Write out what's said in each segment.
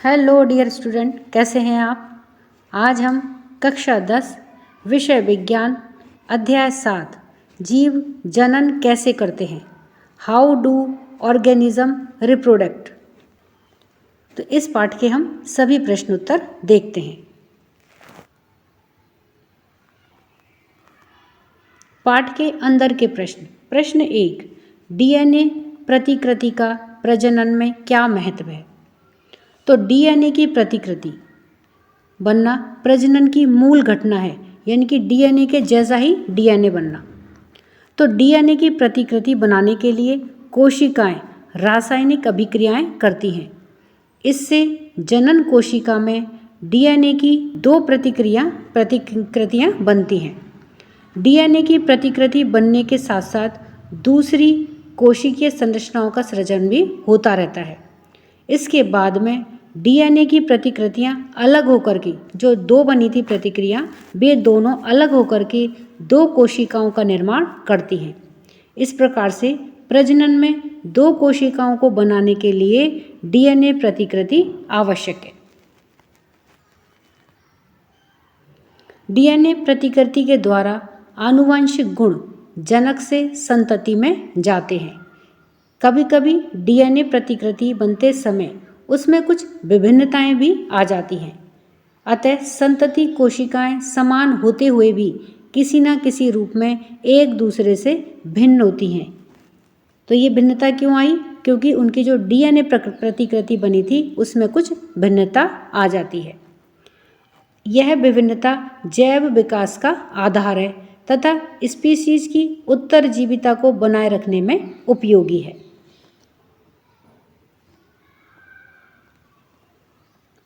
Hello dear student, कैसे हैं आप। आज हम कक्षा 10 विषय विज्ञान अध्याय 7 जीव जनन कैसे करते हैं, हाउ डू ऑर्गेनिज्म रिप्रोडक्ट। तो इस पाठ के हम सभी प्रश्नोत्तर देखते हैं। पाठ के अंदर के प्रश्न 1, डीएनए प्रतिकृति का प्रजनन में क्या महत्व है। तो डीएनए की प्रतिकृति बनना प्रजनन की मूल घटना है, यानी कि डीएनए के जैसा ही डीएनए बनना। तो डीएनए की प्रतिकृति बनाने के लिए कोशिकाएं रासायनिक अभिक्रियाएं करती हैं। इससे जनन कोशिका में डीएनए की दो प्रतिकृतियां बनती हैं। डीएनए की प्रतिकृति बनने के साथ साथ दूसरी कोशिकीय संरचनाओं का सृजन भी होता रहता है। इसके बाद में डीएनए की प्रतिकृतियां अलग होकर के, जो दो बनी थी प्रतिक्रिया, वे दोनों अलग होकर के दो कोशिकाओं का निर्माण करती हैं। इस प्रकार से प्रजनन में दो कोशिकाओं को बनाने के लिए डीएनए प्रतिकृति आवश्यक है। डीएनए प्रतिकृति के द्वारा आनुवंशिक गुण जनक से संतति में जाते हैं। कभी कभी डीएनए प्रतिकृति बनते समय उसमें कुछ विभिन्नताएं भी आ जाती हैं। अतः संतति कोशिकाएं समान होते हुए भी किसी न किसी रूप में एक दूसरे से भिन्न होती हैं। तो ये भिन्नता क्यों आई? क्योंकि उनकी जो डीएनए प्रतिकृति बनी थी उसमें कुछ भिन्नता आ जाती है। यह विभिन्नता जैव विकास का आधार है तथा स्पीशीज की उत्तरजीविता को बनाए रखने में उपयोगी है।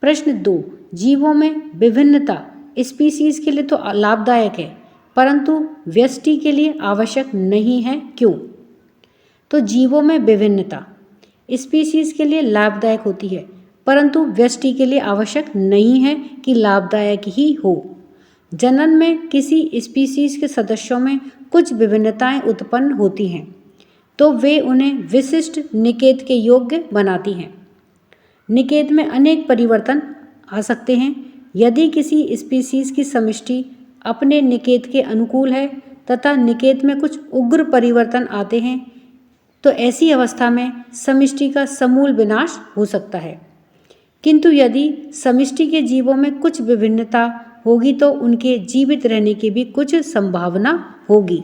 प्रश्न 2, जीवों में विभिन्नता स्पीशीज के लिए तो लाभदायक है, परंतु व्यष्टि के लिए आवश्यक नहीं है, क्यों? तो जीवों में विभिन्नता स्पीशीज के लिए लाभदायक होती है, परंतु व्यष्टि के लिए आवश्यक नहीं है कि लाभदायक ही हो। जनन में किसी स्पीशीज के सदस्यों में कुछ विभिन्नताएं उत्पन्न होती हैं, तो वे उन्हें विशिष्ट निषेध के योग्य बनाती हैं। निषेध में अनेक परिवर्तन आ सकते हैं। यदि किसी स्पीशीज की समष्टि अपने निषेध के अनुकूल है तथा निषेध में कुछ उग्र परिवर्तन आते हैं, तो ऐसी अवस्था में समष्टि का समूल विनाश हो सकता है। किंतु यदि समष्टि के जीवों में कुछ विभिन्नता होगी तो उनके जीवित रहने की भी कुछ संभावना होगी।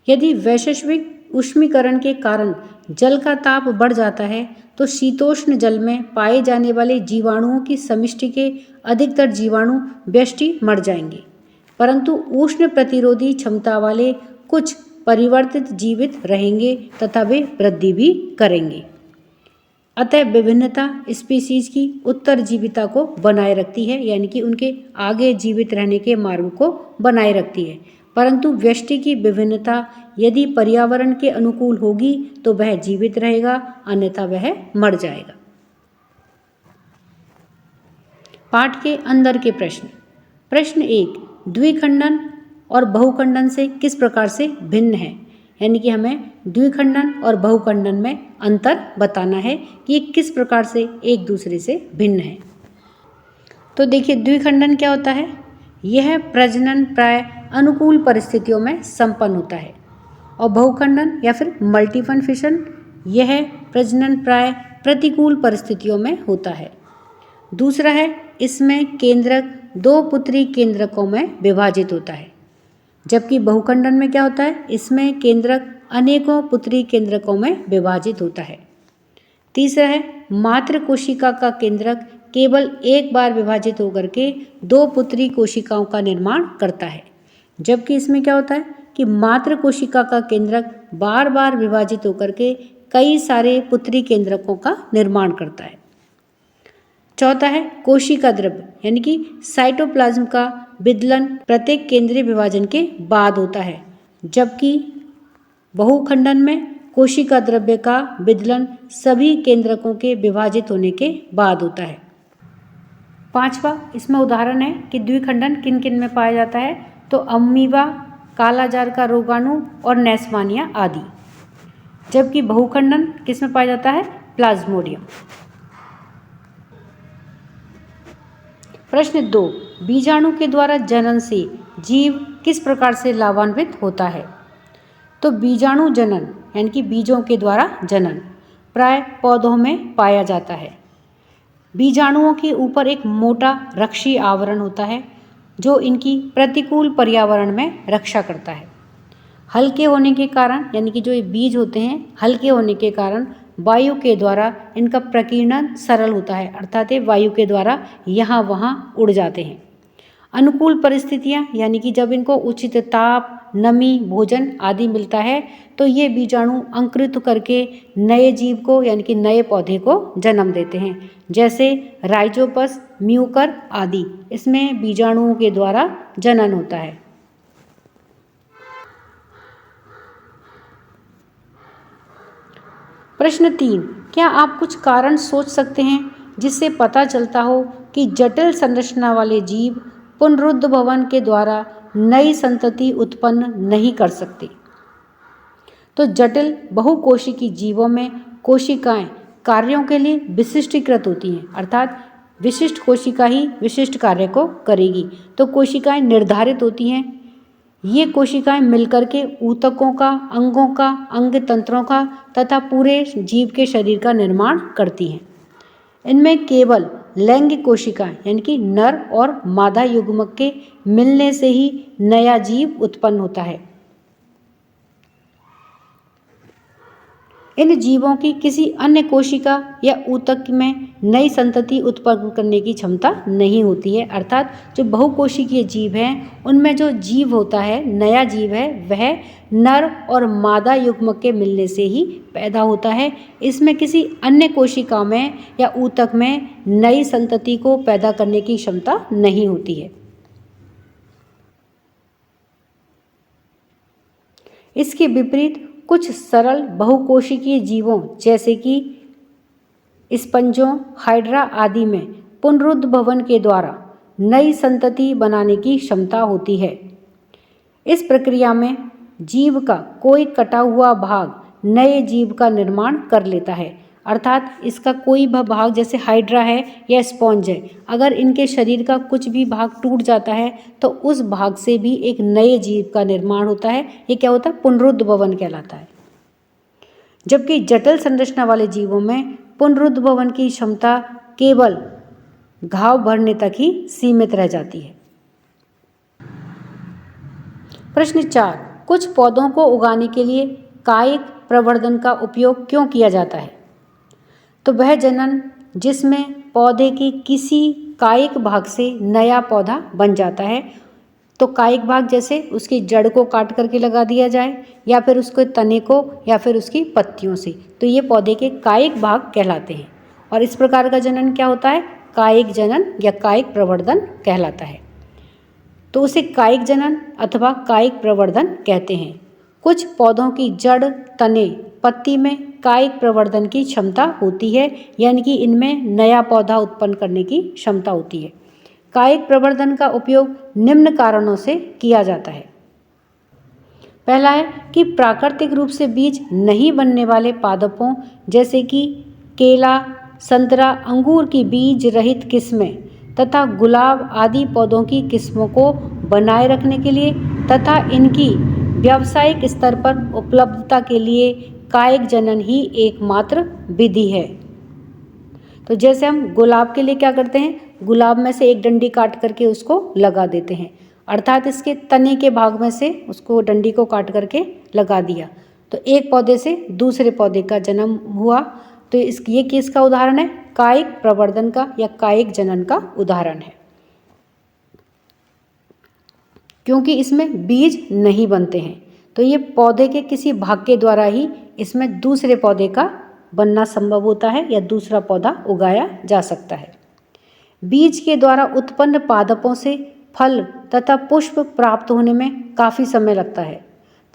यदि वैश्विक ऊष्मीकरण के कारण जल का ताप बढ़ जाता है तो शीतोष्ण जल में पाए जाने वाले जीवाणुओं की समष्टि के अधिकतर जीवाणु व्यष्टि मर जाएंगे, परंतु उष्ण प्रतिरोधी क्षमता वाले कुछ परिवर्तित जीवित रहेंगे तथा वे वृद्धि भी करेंगे। अतः विभिन्नता स्पीशीज की उत्तरजीविता को बनाए रखती है, यानी कि उनके आगे जीवित रहने के मार्ग को बनाए रखती है, परंतु व्यष्टि की विभिन्नता यदि पर्यावरण के अनुकूल होगी तो वह जीवित रहेगा, अन्यथा वह मर जाएगा। पाठ के अंदर के प्रश्न 1, द्विखंडन और बहुखंडन से किस प्रकार से भिन्न है, यानी कि हमें द्विखंडन और बहुखंडन में अंतर बताना है कि ये किस प्रकार से एक दूसरे से भिन्न है। तो देखिए, द्विखंडन क्या होता है? यह प्रजनन प्राय अनुकूल परिस्थितियों में संपन्न होता है, और बहुखंडन या फिर मल्टीपल फिशन, यह प्रजनन प्राय प्रतिकूल परिस्थितियों में होता है। दूसरा है, इसमें केंद्रक दो पुत्री केंद्रकों में विभाजित होता है, जबकि बहुखंडन में क्या होता है? इसमें केंद्रक अनेकों पुत्री केंद्रकों में विभाजित होता है। तीसरा है, मातृ कोशिका का केंद्रक केवल एक बार विभाजित होकर के दो पुत्री कोशिकाओं का निर्माण करता है, जबकि इसमें क्या होता है कि मातृ कोशिका का केंद्रक बार बार विभाजित होकर के कई सारे पुत्री केंद्रकों का निर्माण करता है। चौथा है, कोशिका द्रव्य, यानी कि साइटोप्लाज्म का विदलन प्रत्येक केंद्रीय विभाजन के बाद होता है, जबकि बहुखंडन में कोशिका द्रव्य का विदलन सभी केंद्रकों के विभाजित होने के बाद होता है। पांचवा इसमें उदाहरण है कि द्विखंडन किन किन में पाया जाता है, तो अमीबा, कालाजार का रोगाणु और नैस्मानिया आदि। जबकि बहुखंडन किस में पाया जाता है? प्लाज्मोडियम। प्रश्न 2, बीजाणु के द्वारा जनन से जीव किस प्रकार से लाभान्वित होता है? तो बीजाणु जनन यानी कि बीजों के द्वारा जनन प्राय पौधों में पाया जाता है। बीजाणुओं के ऊपर एक मोटा रक्षीय आवरण होता है जो इनकी प्रतिकूल पर्यावरण में रक्षा करता है। हल्के होने के कारण यानी कि जो ये बीज होते हैं हल्के होने के कारण वायु के द्वारा इनका प्रकीर्णन सरल होता है, अर्थात ये वायु के द्वारा यहाँ वहाँ उड़ जाते हैं। अनुकूल परिस्थितियाँ यानी कि जब इनको उचित ताप, नमी, भोजन आदि मिलता है तो ये बीजाणु अंकुरित करके नए जीव को यानी कि नए पौधे को जन्म देते हैं, जैसे राइजोपस, म्यूकर आदि। इसमें बीजाणुओं के द्वारा जनन होता है। प्रश्न 3, क्या आप कुछ कारण सोच सकते हैं जिससे पता चलता हो कि जटिल संरचना वाले जीव पुनरुद्भवन के द्वारा नई संतति उत्पन्न नहीं कर सकते? तो जटिल बहुकोशिकी जीवों में कोशिकाएं कार्यों के लिए विशिष्टीकृत होती हैं, अर्थात विशिष्ट कोशिका ही विशिष्ट कार्य को करेगी। तो कोशिकाएं निर्धारित होती हैं। ये कोशिकाएं मिलकर के ऊतकों का, अंगों का, अंग तंत्रों का तथा पूरे जीव के शरीर का निर्माण करती हैं। इनमें केवल लैंगिक कोशिकाएं यानी कि नर और मादा युग्मक के मिलने से ही नया जीव उत्पन्न होता है। इन जीवों की किसी अन्य कोशिका या ऊतक में नई संतति उत्पन्न करने की क्षमता नहीं होती है, अर्थात जो बहुकोशिकीय जीव हैं उनमें जो जीव होता है, नया जीव है, वह नर और मादा युग्मक के मिलने से ही पैदा होता है। इसमें किसी अन्य कोशिका में या ऊतक में नई संतति को पैदा करने की क्षमता नहीं होती है। इसके विपरीत कुछ सरल बहुकोशिकीय जीवों जैसे कि स्पंजों, हाइड्रा आदि में पुनरुद्भवन के द्वारा नई संतति बनाने की क्षमता होती है। इस प्रक्रिया में जीव का कोई कटा हुआ भाग नए जीव का निर्माण कर लेता है, अर्थात इसका कोई भी भाग, जैसे हाइड्रा है या स्पॉन्ज है, अगर इनके शरीर का कुछ भी भाग टूट जाता है तो उस भाग से भी एक नए जीव का निर्माण होता है। ये क्या होता है? पुनरुद्भवन कहलाता है। जबकि जटिल संरचना वाले जीवों में पुनरुद्भवन की क्षमता केवल घाव भरने तक ही सीमित रह जाती है। प्रश्न 4, कुछ पौधों को उगाने के लिए कायिक प्रवर्धन का उपयोग क्यों किया जाता है? तो वह जनन जिसमें पौधे के किसी कायिक भाग से नया पौधा बन जाता है। तो कायिक भाग जैसे उसकी जड़ को काट करके लगा दिया जाए या फिर उसके तने को या फिर उसकी पत्तियों से, तो ये पौधे के कायिक भाग कहलाते हैं। और इस प्रकार का जनन क्या होता है? कायिक जनन या कायिक प्रवर्धन कहलाता है। तो उसे कायिक जनन अथवा कायिक प्रवर्धन कहते हैं। कुछ पौधों की जड़, तने, पत्ती में कायिक प्रवर्धन की क्षमता होती है, यानी कि इनमें नया पौधा उत्पन्न करने की क्षमता होती है। कायिक प्रवर्धन का उपयोग निम्न कारणों से किया जाता है। पहला है कि प्राकृतिक रूप से बीज नहीं बनने वाले पादपों जैसे कि केला, संतरा, अंगूर की बीज रहित किस्में तथा गुलाब आदि पौधों की किस्मों को बनाए रखने के लिए तथा इनकी व्यावसायिक स्तर पर उपलब्धता के लिए कायिक जनन ही एकमात्र विधि है। तो जैसे हम गुलाब के लिए क्या करते हैं? गुलाब में से एक डंडी काट करके उसको लगा देते हैं, अर्थात इसके तने के भाग में से उसको डंडी को काट करके लगा दिया, तो एक पौधे से दूसरे पौधे का जन्म हुआ। तो ये किसका उदाहरण है? कायिक प्रवर्धन का या कायिक जनन का उदाहरण है, क्योंकि इसमें बीज नहीं बनते हैं। तो ये पौधे के किसी भाग के द्वारा ही इसमें दूसरे पौधे का बनना संभव होता है या दूसरा पौधा उगाया जा सकता है। बीज के द्वारा उत्पन्न पादपों से फल तथा पुष्प प्राप्त होने में काफ़ी समय लगता है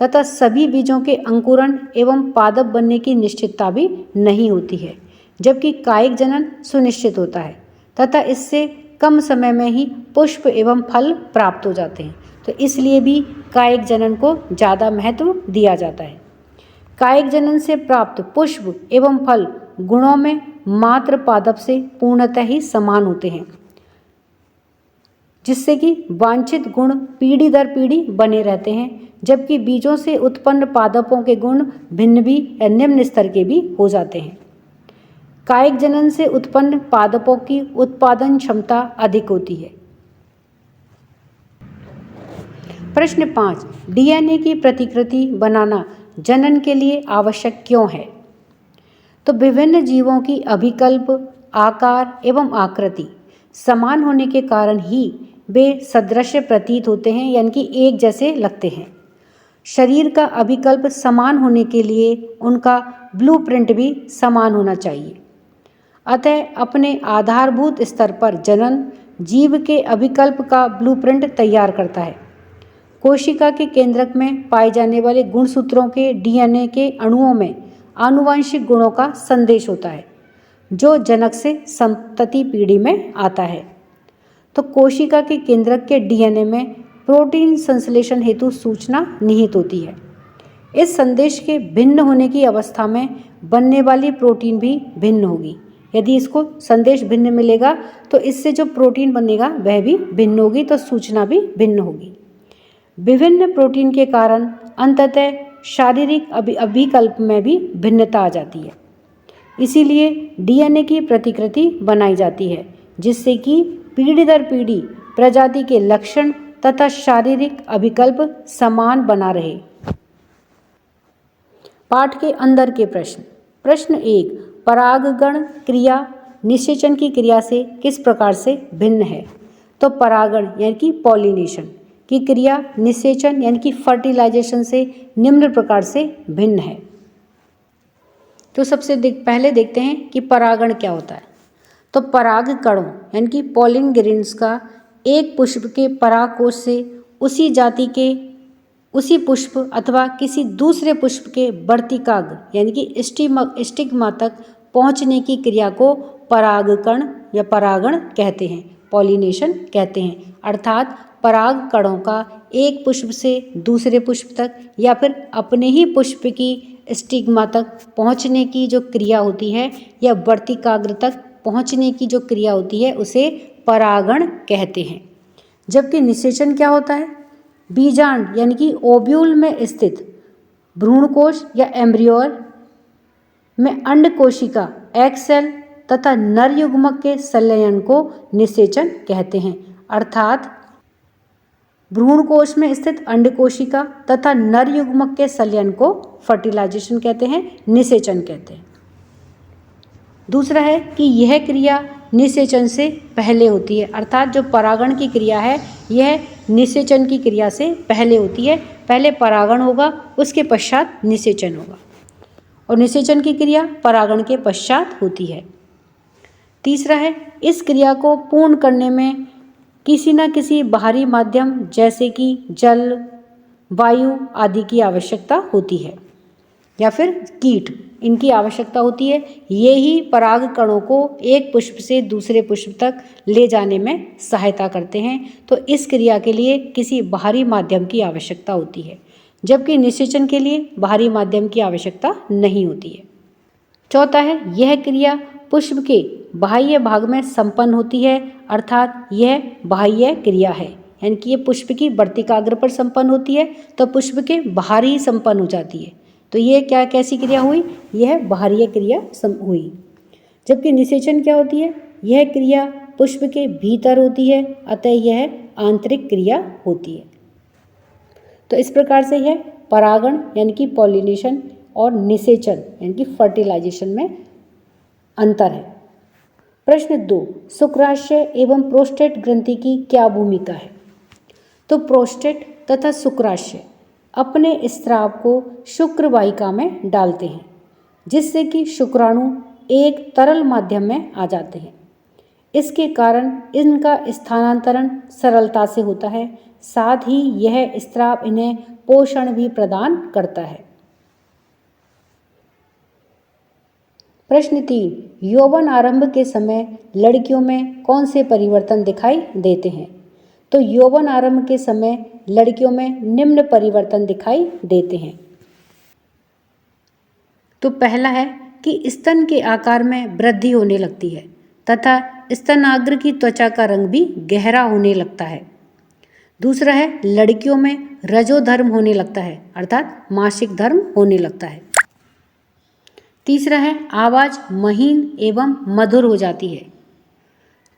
तथा सभी बीजों के अंकुरण एवं पादप बनने की निश्चितता भी नहीं होती है, जबकि कायिक जनन सुनिश्चित होता है तथा इससे कम समय में ही पुष्प एवं फल प्राप्त हो जाते हैं। तो इसलिए भी कायिक जनन को ज़्यादा महत्व दिया जाता है। कायिक जनन से प्राप्त पुष्प एवं फल गुणों में मात्र पादप से पूर्णतः ही समान होते हैं, जिससे कि वांछित गुण पीढ़ी दर पीढ़ी बने रहते हैं, जबकि बीजों से उत्पन्न पादपों के गुण भिन्न भी या निम्न स्तर के भी हो जाते हैं। कायिक जनन से उत्पन्न पादपों की उत्पादन क्षमता अधिक होती है। प्रश्न 5, डीएनए की प्रतिकृति बनाना जनन के लिए आवश्यक क्यों है? तो विभिन्न जीवों की अभिकल्प, आकार एवं आकृति समान होने के कारण ही वे सदृश प्रतीत होते हैं, यानी कि एक जैसे लगते हैं। शरीर का अभिकल्प समान होने के लिए उनका ब्लूप्रिंट भी समान होना चाहिए। अतः अपने आधारभूत स्तर पर जनन जीव के अभिकल्प का ब्लूप्रिंट तैयार करता है। कोशिका के केंद्रक में पाए जाने वाले गुणसूत्रों के डीएनए के अणुओं में आनुवंशिक गुणों का संदेश होता है, जो जनक से संतति पीढ़ी में आता है। तो कोशिका के केंद्रक के डीएनए में प्रोटीन संश्लेषण हेतु सूचना निहित होती है। इस संदेश के भिन्न होने की अवस्था में बनने वाली प्रोटीन भी भिन्न होगी। यदि इसको संदेश भिन्न मिलेगा तो इससे जो प्रोटीन बनेगा वह भी भिन्न होगी, तो सूचना भी भिन्न होगी। विभिन्न प्रोटीन के कारण अंततः शारीरिक अभिकल्प में भी भिन्नता आ जाती है। इसीलिए डीएनए की प्रतिकृति बनाई जाती है, जिससे कि पीढ़ी दर पीढ़ी प्रजाति के लक्षण तथा शारीरिक अभिकल्प समान बना रहे। पाठ के अंदर के प्रश्न। प्रश्न 1, परागण क्रिया निषेचन की क्रिया से किस प्रकार से भिन्न है? तो परागण यानी कि पॉलिनेशन की क्रिया निषेचन यानी कि फर्टिलाइजेशन से निम्न प्रकार से भिन्न है। तो सबसे पहले देखते हैं कि परागण क्या होता है। तो पराग कणों यानी कि पॉलिन ग्रेन्स का एक पुष्प के परागकोश से उसी जाति के उसी पुष्प अथवा किसी दूसरे पुष्प के वर्तिकाग्र यानी कि स्टिग्मा तक पहुंचने की क्रिया को परागकण या परागण कहते हैं, पॉलिनेशन कहते हैं। अर्थात पराग कणों का एक पुष्प से दूसरे पुष्प तक या फिर अपने ही पुष्प की स्टिग्मा तक पहुंचने की जो क्रिया होती है या वर्तिकाग्र तक पहुंचने की जो क्रिया होती है उसे परागण कहते हैं। जबकि निषेचन क्या होता है? बीजांड यानी कि ओव्यूल में स्थित भ्रूणकोश या एम्ब्रियोर में अंड कोशिका एग सेल तथा नर युग्मक के संलयन को निषेचन कहते हैं। अर्थात भ्रूणकोश में स्थित अंड कोशिका तथा नर युग्मक के संलयन को फर्टिलाइजेशन कहते हैं, निषेचन कहते हैं। दूसरा है कि यह क्रिया निषेचन से पहले होती है, अर्थात जो परागण की क्रिया है यह निषेचन की क्रिया से पहले होती है। पहले परागण होगा, उसके पश्चात निषेचन होगा, और निषेचन की क्रिया परागण के पश्चात होती है। तीसरा है, इस क्रिया को पूर्ण करने में किसी न किसी बाहरी माध्यम जैसे कि जल, वायु आदि की आवश्यकता होती है या फिर कीट, इनकी आवश्यकता होती है। ये ही पराग कणों को एक पुष्प से दूसरे पुष्प तक ले जाने में सहायता करते हैं। तो इस क्रिया के लिए किसी बाहरी माध्यम की आवश्यकता होती है, जबकि निषेचन के लिए बाहरी माध्यम की आवश्यकता नहीं होती है। चौथा है, यह क्रिया पुष्प के बाह्य भाग में संपन्न होती है, अर्थात यह बाह्य क्रिया है, यानी कि ये पुष्प की वर्तिकाग्र पर संपन्न होती है तो पुष्प के बाहर ही संपन्न हो जाती है। तो ये क्या कैसी क्रिया हुई? यह बाहरीय क्रिया हुई। जबकि निषेचन क्या होती है? यह क्रिया पुष्प के भीतर होती है, अतः यह आंतरिक क्रिया होती है। तो इस प्रकार से यह परागण यानी कि पॉलिनेशन और निषेचन यानी कि फर्टिलाइजेशन में अंतर है। प्रश्न 2, शुक्राशय एवं प्रोस्टेट ग्रंथि की क्या भूमिका है? तो प्रोस्टेट तथा शुक्राशय अपने स्राव को शुक्र वाहिका में डालते हैं, जिससे कि शुक्राणु एक तरल माध्यम में आ जाते हैं। इसके कारण इनका स्थानांतरण सरलता से होता है, साथ ही यह स्राव इन्हें पोषण भी प्रदान करता है। प्रश्न 3, यौवन आरंभ के समय लड़कियों में कौन से परिवर्तन दिखाई देते हैं? तो यौवन आरंभ के समय लड़कियों में निम्न परिवर्तन दिखाई देते हैं। तो पहला है कि स्तन के आकार में वृद्धि होने लगती है तथा स्तनाग्र की त्वचा का रंग भी गहरा होने लगता है। दूसरा है लड़कियों में रजोधर्म होने लगता है अर्थात मासिक धर्म होने लगता है। तीसरा है आवाज़ महीन एवं मधुर हो जाती है।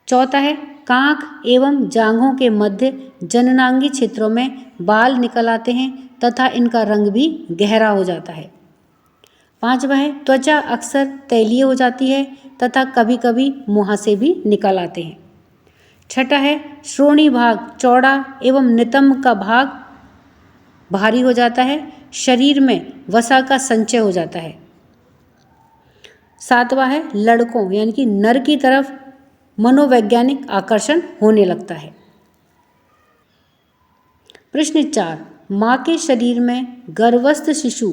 चौथा है कांख एवं जांघों के मध्य जननांगी क्षेत्रों में बाल निकल आते हैं तथा इनका रंग भी गहरा हो जाता है। पांचवा है त्वचा अक्सर तैलीय हो जाती है तथा कभी कभी मुहासे भी निकल आते हैं। छठा है श्रोणी भाग चौड़ा एवं नितंब का भाग भारी हो जाता है, शरीर में वसा का संचय हो जाता है। सातवां है लड़कों यानी कि नर की तरफ मनोवैज्ञानिक आकर्षण होने लगता है। प्रश्न 4, माँ के शरीर में गर्भस्थ शिशु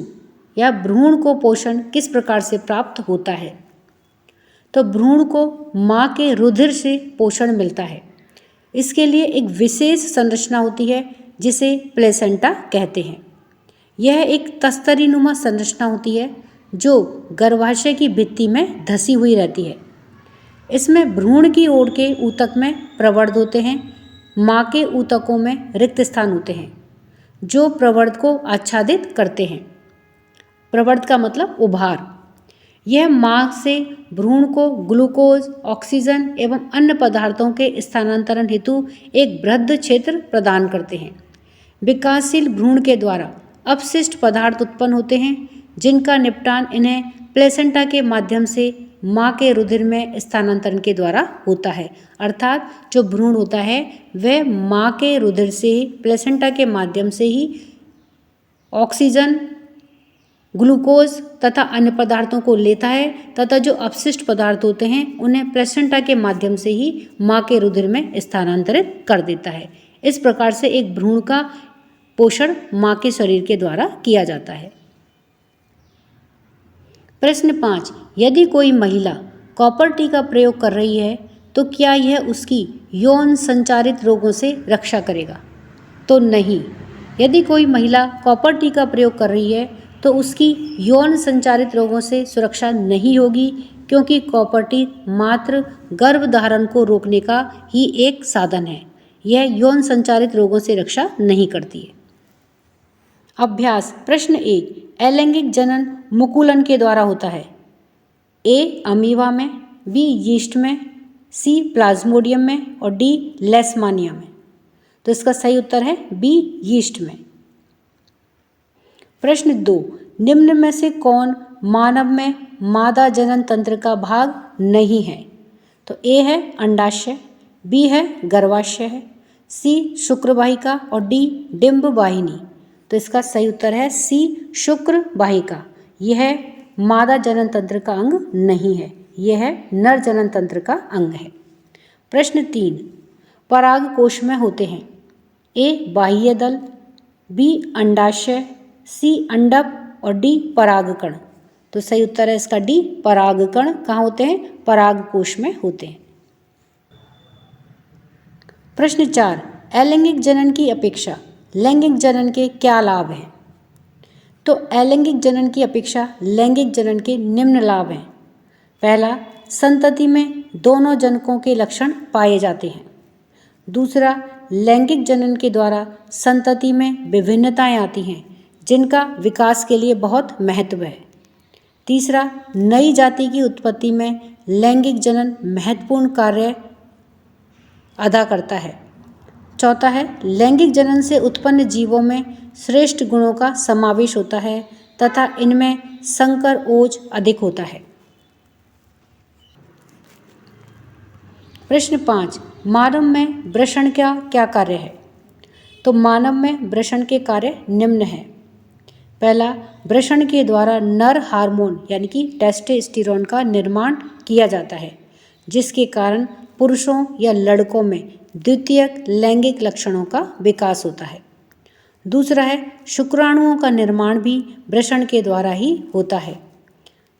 या भ्रूण को पोषण किस प्रकार से प्राप्त होता है? तो भ्रूण को माँ के रुधिर से पोषण मिलता है। इसके लिए एक विशेष संरचना होती है जिसे प्लेसेंटा कहते हैं। यह एक तस्तरीनुमा संरचना होती है जो गर्भाशय की भित्ति में धसी हुई रहती है। इसमें भ्रूण की ओर के ऊतक में प्रवर्ध होते हैं। माँ के ऊतकों में रिक्त स्थान होते हैं जो प्रवर्ध को आच्छादित करते हैं। प्रवर्ध का मतलब उभार। यह माँ से भ्रूण को ग्लूकोज, ऑक्सीजन एवं अन्य पदार्थों के स्थानांतरण हेतु एक बृहद क्षेत्र प्रदान करते हैं। विकासशील भ्रूण के द्वारा अपशिष्ट पदार्थ उत्पन्न होते हैं जिनका निपटान इन्हें प्लेसेंटा के माध्यम से माँ के रुधिर में स्थानांतरण के द्वारा होता है। अर्थात जो भ्रूण होता है वह माँ के रुधिर से ही प्लेसेंटा के माध्यम से ही ऑक्सीजन, ग्लूकोज तथा अन्य पदार्थों को लेता है तथा जो अपशिष्ट पदार्थ होते हैं उन्हें प्लेसेंटा के माध्यम से ही माँ के रुधिर में स्थानांतरित कर देता है। इस प्रकार से एक भ्रूण का पोषण माँ के शरीर के द्वारा किया जाता है। प्रश्न 5, यदि कोई महिला कॉपर टी का प्रयोग कर रही है तो क्या यह उसकी यौन संचारित रोगों से रक्षा करेगा? तो नहीं। यदि कोई महिला कॉपर टी का प्रयोग कर रही है तो उसकी यौन संचारित रोगों से सुरक्षा नहीं होगी क्योंकि कॉपर टी मात्र गर्भधारण को रोकने का ही एक साधन है। यह यौन संचारित रोगों से रक्षा नहीं करती है। अभ्यास प्रश्न 1, अलैंगिक जनन मुकुलन के द्वारा होता है। ए अमीबा में, बी यीस्ट में, सी प्लाज्मोडियम में और डी लेशमानिया में। तो इसका सही उत्तर है बी यीस्ट में। प्रश्न 2, निम्न में से कौन मानव में मादा जनन तंत्र का भाग नहीं है? तो ए है अंडाशय, बी है गर्भाशय है, सी शुक्रवाहिका और डी डिंब वाहिनी। तो इसका सही उत्तर है सी शुक्र वाहिका। यह मादा जनन तंत्र का अंग नहीं है, यह है नर जनन तंत्र का अंग है। प्रश्न 3, पराग कोश में होते हैं। ए बाह्य दल, बी अंडाशय, सी अंडक और डी परागकण। तो सही उत्तर है इसका डी परागकण। कहाँ होते हैं? पराग कोश में होते हैं। प्रश्न 4, अलैंगिक जनन की अपेक्षा लैंगिक जनन के क्या लाभ हैं? तो अलैंगिक जनन की अपेक्षा लैंगिक जनन के निम्न लाभ हैं। पहला, संतति में दोनों जनकों के लक्षण पाए जाते हैं। दूसरा, लैंगिक जनन के द्वारा संतति में विभिन्नताएं आती हैं जिनका विकास के लिए बहुत महत्व है। तीसरा, नई जाति की उत्पत्ति में लैंगिक जनन महत्वपूर्ण कार्य अदा करता है। चौथा है, लैंगिक जनन से उत्पन्न जीवों में श्रेष्ठ गुणों का समावेश होता है तथा इनमें संकर ओज अधिक होता है। प्रश्न 5, मानव में वृषण का क्या कार्य है? तो मानव में वृषण के कार्य निम्न हैं। पहला, वृषण के द्वारा नर हार्मोन यानी कि टेस्टोस्टेरोन का निर्माण किया जाता है जिसके कारण पुरुषों या लड़कों में द्वितीयक लैंगिक लक्षणों का विकास होता है। दूसरा है, शुक्राणुओं का निर्माण भी वृषण के द्वारा ही होता है।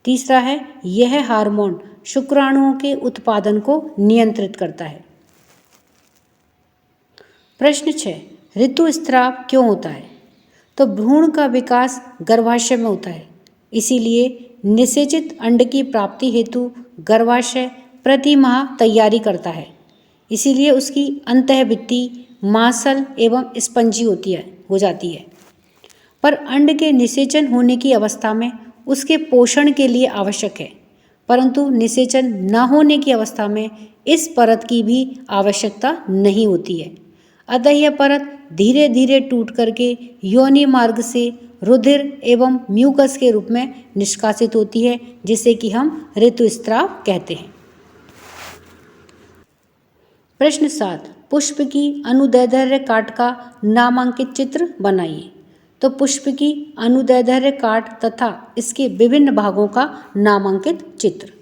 तीसरा है, यह हार्मोन शुक्राणुओं के उत्पादन को नियंत्रित करता है। प्रश्न 6, ऋतुस्राव क्यों होता है? तो भ्रूण का विकास गर्भाशय में होता है, इसीलिए निषेचित अंड की प्राप्ति हेतु गर्भाशय प्रति माह तैयारी करता है। इसीलिए उसकी अंतःभित्ति मांसल एवं स्पंजी हो जाती है। पर अंड के निषेचन होने की अवस्था में उसके पोषण के लिए आवश्यक है, परंतु निषेचन न होने की अवस्था में इस परत की भी आवश्यकता नहीं होती है। अतः यह परत धीरे धीरे टूट करके योनि मार्ग से रुधिर एवं म्यूकस के रूप में निष्कासित होती है, जिसे कि हम ऋतुस्राव कहते हैं। प्रश्न 7, पुष्प की अनुदैर्ध्य काट का नामांकित चित्र बनाइए। तो पुष्प की अनुदैर्ध्य काट तथा इसके विभिन्न भागों का नामांकित चित्र।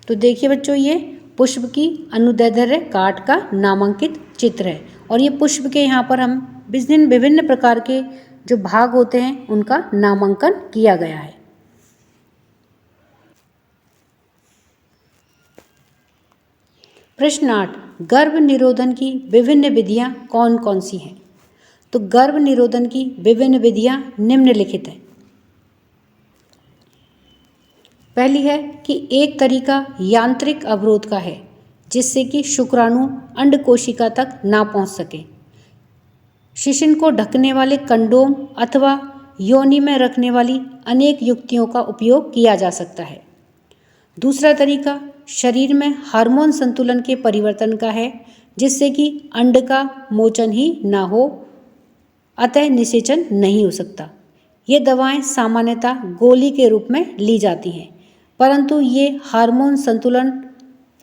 तो देखिए बच्चों, ये पुष्प की अनुदैर्ध्य काट का नामांकित चित्र है और ये पुष्प के यहाँ पर हम विभिन्न प्रकार के जो भाग होते हैं उनका नामांकन किया गया है। प्रश्न 8, गर्भ निरोधन की विभिन्न विधियां कौन कौन सी हैं? तो गर्भ निरोधन की विभिन्न विधियां निम्नलिखित हैं। पहली है कि एक तरीका यांत्रिक अवरोध का है, जिससे कि शुक्राणु अंड कोशिका तक ना पहुंच सके। शिशन को ढकने वाले कंडोम अथवा योनि में रखने वाली अनेक युक्तियों का उपयोग किया जा सकता है। दूसरा तरीका शरीर में हार्मोन संतुलन के परिवर्तन का है, जिससे कि अंड का मोचन ही ना हो, अतः निषेचन नहीं हो सकता। ये दवाएं सामान्यतः गोली के रूप में ली जाती हैं, परंतु ये हार्मोन संतुलन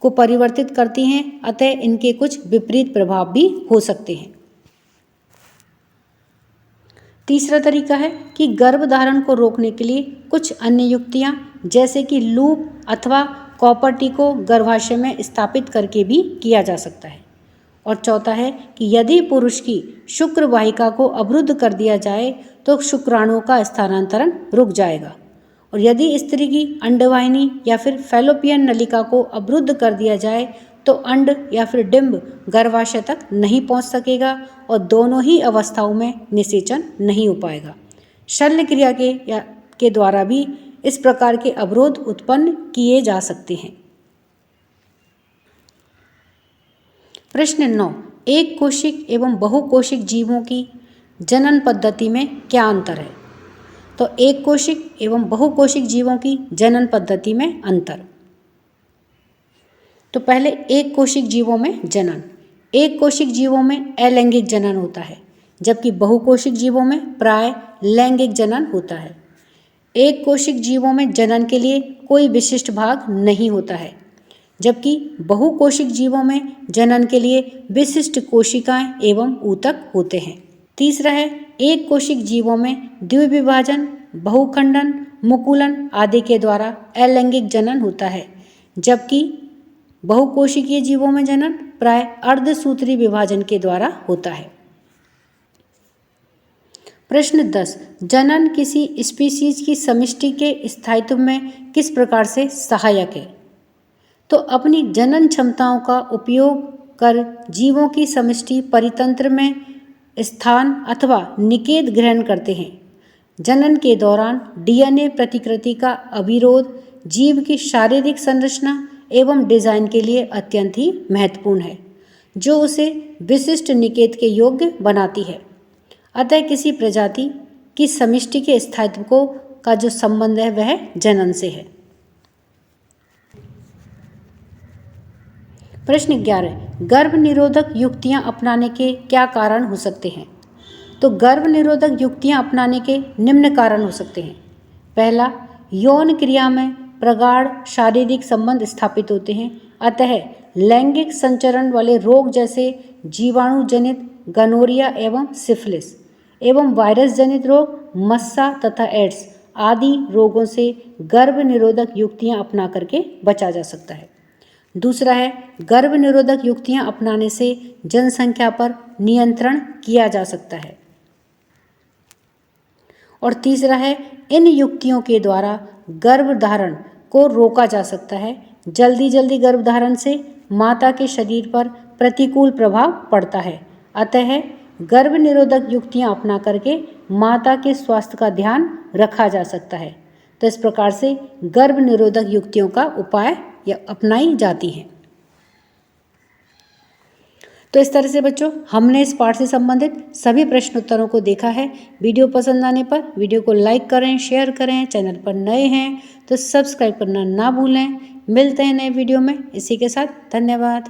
को परिवर्तित करती हैं, अतः इनके कुछ विपरीत प्रभाव भी हो सकते हैं। तीसरा तरीका है कि गर्भधारण को रोकने के लिए कुछ अन्य युक्तियां, जैसे कि लूप अथवा कॉपर्टी को गर्भाशय में स्थापित करके भी किया जा सकता है। और चौथा है कि यदि पुरुष की शुक्र वाहिका को अवरुद्ध कर दिया जाए तो शुक्राणुओं का स्थानांतरण रुक जाएगा, और यदि स्त्री की अंडवाहिनी या फिर फैलोपियन नलिका को अवरुद्ध कर दिया जाए तो अंड या फिर डिंब गर्भाशय तक नहीं पहुंच सकेगा और दोनों ही अवस्थाओं में निषेचन नहीं हो पाएगा। शल्य क्रिया के द्वारा भी इस प्रकार के अवरोध उत्पन्न किए जा सकते हैं। प्रश्न 9, एक कोशिक एवं बहुकोशिक जीवों की जनन पद्धति में क्या अंतर है? तो एक कोशिक एवं बहुकोशिक जीवों की जनन पद्धति में अंतर। तो पहले एक कोशिक जीवों में जनन। एक कोशिक जीवों में अलैंगिक जनन होता है, जबकि बहुकोशिक जीवों में प्राय लैंगिक जनन होता है। एक कोशिक जीवों में जनन के लिए कोई विशिष्ट भाग नहीं होता है, जबकि बहुकोशिक जीवों में जनन के लिए विशिष्ट कोशिकाएं एवं ऊतक होते हैं। तीसरा है, एक कोशिक जीवों में द्विविभाजन, बहुखंडन, मुकुलन आदि के द्वारा अलैंगिक जनन होता है, जबकि बहुकोशिकीय जीवों में जनन प्राय अर्धसूत्री विभाजन के द्वारा होता है। प्रश्न 10, जनन किसी स्पीशीज की समष्टि के स्थायित्व में किस प्रकार से सहायक है? तो अपनी जनन क्षमताओं का उपयोग कर जीवों की समष्टि परितंत्र में स्थान अथवा निकेत ग्रहण करते हैं। जनन के दौरान डीएनए प्रतिकृति का अविरोध जीव की शारीरिक संरचना एवं डिजाइन के लिए अत्यंत ही महत्वपूर्ण है, जो उसे विशिष्ट निकेत के योग्य बनाती है। अतः किसी प्रजाति की समष्टि के स्थायित्व का जो संबंध है वह जनन से है। प्रश्न 11, गर्भ निरोधक युक्तियां अपनाने के क्या कारण हो सकते हैं? तो गर्भ निरोधक युक्तियां अपनाने के निम्न कारण हो सकते हैं। पहला, यौन क्रिया में प्रगाढ़ शारीरिक संबंध स्थापित होते हैं, अतः लैंगिक संचरण वाले रोग जैसे जीवाणु जनित गनोरिया एवं सिफिलिस एवं वायरस जनित रोग मस्सा तथा एड्स आदि रोगों से गर्भ निरोधक युक्तियां अपना करके बचा जा सकता है। दूसरा है, गर्भ निरोधक युक्तियां अपनाने से जनसंख्या पर नियंत्रण किया जा सकता है। और तीसरा है, इन युक्तियों के द्वारा गर्भधारण को रोका जा सकता है। जल्दी गर्भधारण से माता के शरीर पर प्रतिकूल प्रभाव पड़ता है, अतः गर्भ निरोधक युक्तियां अपना करके माता के स्वास्थ्य का ध्यान रखा जा सकता है। तो इस प्रकार से गर्भ निरोधक युक्तियों का उपाय अपनाई जाती हैं। तो इस तरह से बच्चों हमने इस पाठ से संबंधित सभी प्रश्न उत्तरों को देखा है। वीडियो पसंद आने पर वीडियो को लाइक करें, शेयर करें। चैनल पर नए हैं तो सब्सक्राइब करना ना भूलें। मिलते हैं नए वीडियो में। इसी के साथ धन्यवाद।